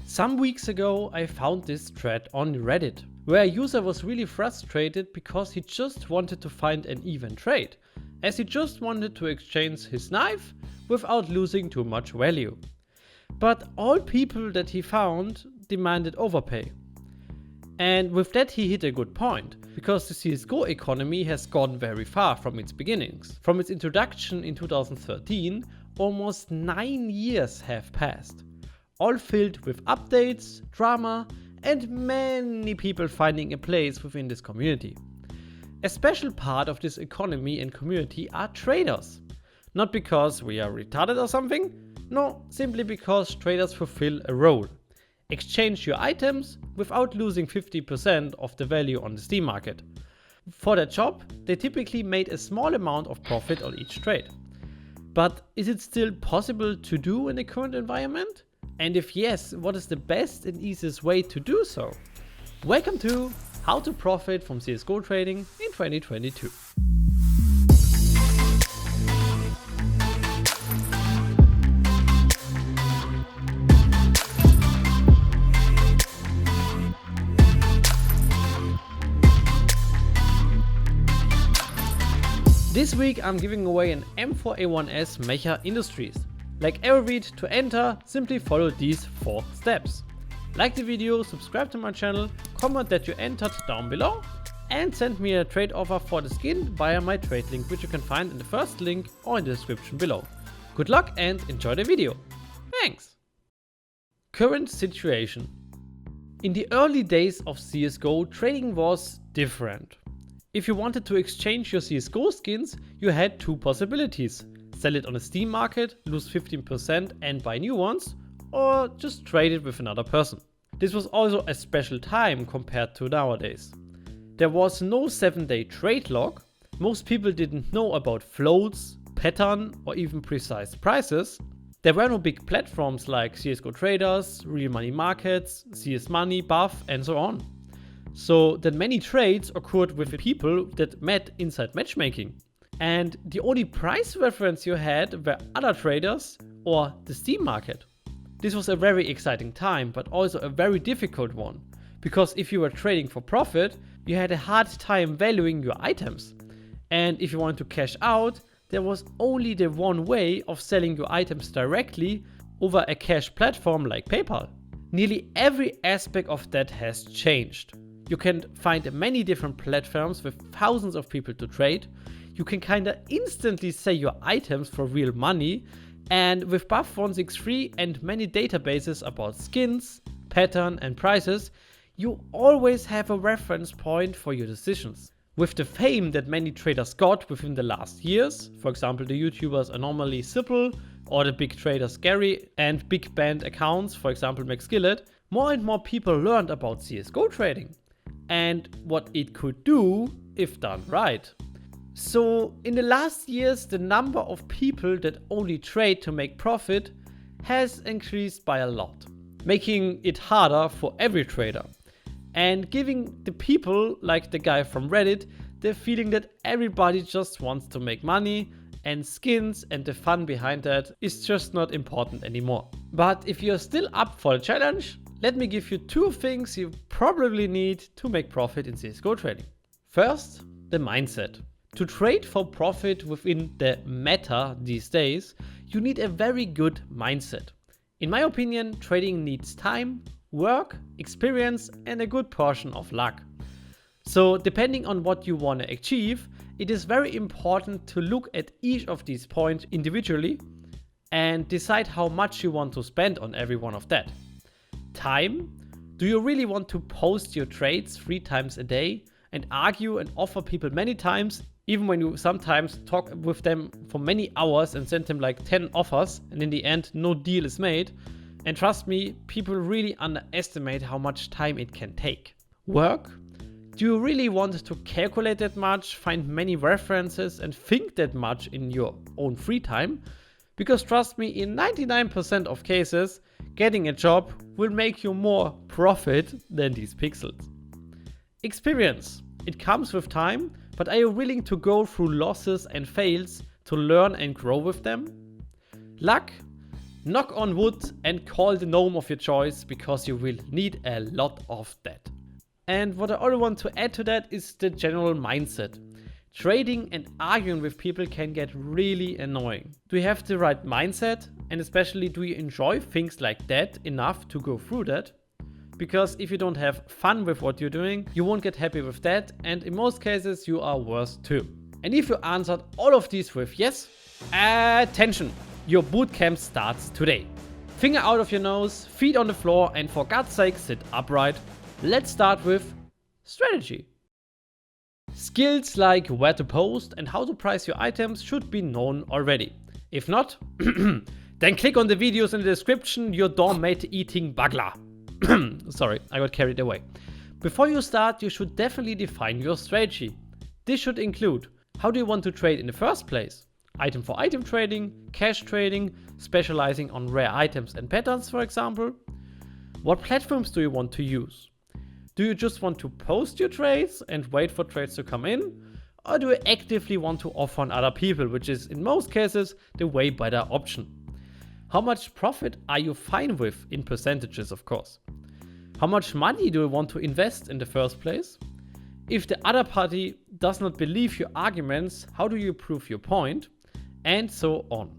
Some weeks ago I found this thread on Reddit, where a user was really frustrated because he just wanted to find an even trade, as he just wanted to exchange his knife without losing too much value. But all people that he found demanded overpay. And with that he hit a good point, because the CSGO economy has gone very far from its beginnings. From its introduction in 2013, almost 9 years have passed, all filled with updates, drama, and many people finding a place within this community. A special part of this economy and community are traders. Not because we are retarded or something, no, simply because traders fulfill a role. Exchange your items without losing 50% of the value on the Steam market. For that job, they typically made a small amount of profit on each trade. But is it still possible to do in the current environment? And if yes, what is the best and easiest way to do so? Welcome to How to Profit from CSGO Trading in 2022. This week I'm giving away an M4A1S Mecha Industries. Like every week, to enter, simply follow these 4 steps. Like the video, subscribe to my channel, comment that you entered down below, and send me a trade offer for the skin via my trade link, which you can find in the first link or in the description below. Good luck and enjoy the video. Thanks! Current situation. In the early days of CSGO, trading was different. If you wanted to exchange your CSGO skins, you had 2 possibilities. Sell it on the Steam market, lose 15% and buy new ones, or just trade it with another person. This was also a special time compared to nowadays. There was no 7-day trade log, most people didn't know about floats, pattern or even precise prices. There were no big platforms like CSGO Traders, Real Money Markets, CS Money, Buff and so on. So that many trades occurred with people that met inside matchmaking. And the only price reference you had were other traders or the Steam market. This was a very exciting time, but also a very difficult one. Because if you were trading for profit, you had a hard time valuing your items. And if you wanted to cash out, there was only the one way of selling your items directly over a cash platform like PayPal. Nearly every aspect of that has changed. You can find many different platforms with thousands of people to trade. You can kinda instantly sell your items for real money, and with Buff 163 and many databases about skins, pattern and prices, you always have a reference point for your decisions. With the fame that many traders got within the last years, for example the YouTubers Anomaly Sipple or the big traders Gary and big band accounts, for example Max Gillett, more and more people learned about CSGO trading and what it could do if done right. So in the last years, the number of people that only trade to make profit has increased by a lot, making it harder for every trader and giving the people like the guy from Reddit the feeling that everybody just wants to make money and skins and the fun behind that is just not important anymore. But if you're still up for the challenge, let me give you 2 things you probably need to make profit in CSGO trading. First, the mindset. To trade for profit within the meta these days, you need a very good mindset. In my opinion, trading needs time, work, experience and a good portion of luck. So depending on what you want to achieve, it is very important to look at each of these points individually and decide how much you want to spend on every one of that. Time. Do you really want to post your trades 3 times a day and argue and offer people many times, even when you sometimes talk with them for many hours and send them like 10 offers and in the end no deal is made? And trust me, people really underestimate how much time it can take. Work. Do you really want to calculate that much, find many references and think that much in your own free time? Because trust me, in 99% of cases, getting a job will make you more profit than these pixels. Experience. It comes with time, but are you willing to go through losses and fails to learn and grow with them? Luck. Knock on wood and call the gnome of your choice, because you will need a lot of that. And what I also want to add to that is the general mindset. Trading and arguing with people can get really annoying. Do you have the right mindset? And especially, do you enjoy things like that enough to go through that? Because if you don't have fun with what you're doing, you won't get happy with that, and in most cases you are worse too. And if you answered all of these with yes, attention! Your bootcamp starts today. Finger out of your nose, feet on the floor, and for God's sake sit upright. Let's start with strategy. Skills like where to post and how to price your items should be known already. If not, then click on the videos in the description, your dorm-mate eating bugler. Sorry, I got carried away. Before you start, you should definitely define your strategy. This should include: how do you want to trade in the first place? Item for item trading, cash trading, specializing on rare items and patterns, for example. What platforms do you want to use? Do you just want to post your trades and wait for trades to come in? Or do you actively want to offer on other people, which is in most cases the way better option? How much profit are you fine with, in percentages of course? How much money do you want to invest in the first place? If the other party does not believe your arguments, how do you prove your point? And so on.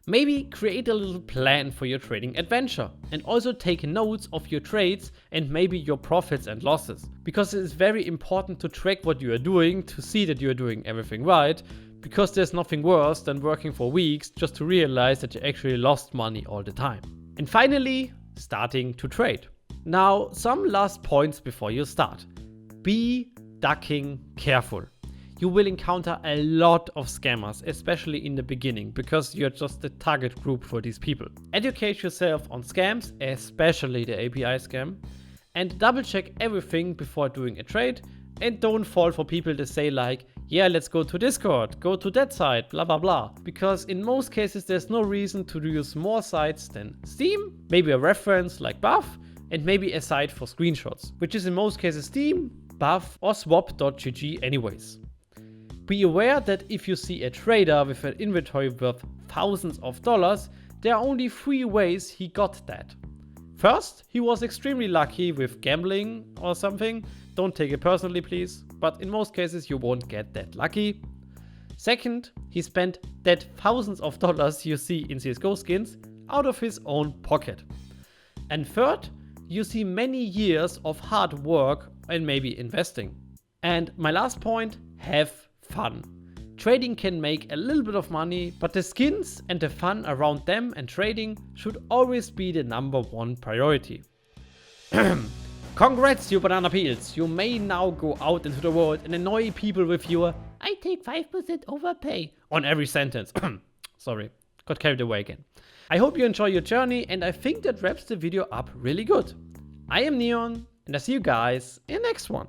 Maybe create a little plan for your trading adventure and also take notes of your trades and maybe your profits and losses. Because it is very important to track what you are doing to see that you are doing everything right, because there's nothing worse than working for weeks just to realize that you actually lost money all the time. And finally, starting to trade. Now, some last points before you start. Be ducking careful. You will encounter a lot of scammers, especially in the beginning, because you're just the target group for these people. Educate yourself on scams, especially the API scam, and double check everything before doing a trade, and don't fall for people that say like, yeah, let's go to Discord, go to that site, blah blah blah. Because in most cases there's no reason to use more sites than Steam, maybe a reference like Buff, and maybe a site for screenshots, which is in most cases Steam, Buff or swap.gg anyways. Be aware that if you see a trader with an inventory worth thousands of dollars, there are only 3 ways he got that. First, he was extremely lucky with gambling or something. Don't take it personally please, but in most cases you won't get that lucky. Second, he spent that thousands of dollars you see in CSGO-Skins out of his own pocket. And third, you see many years of hard work and maybe investing. And my last point, have fun. Trading can make a little bit of money, but the skins and the fun around them and trading should always be the #1 priority. Congrats, you banana peels! You may now go out into the world and annoy people with your "I take 5% overpay" on every sentence. Sorry, got carried away again. I hope you enjoy your journey, and I think that wraps the video up really good. I am Neon, and I see you guys in the next one.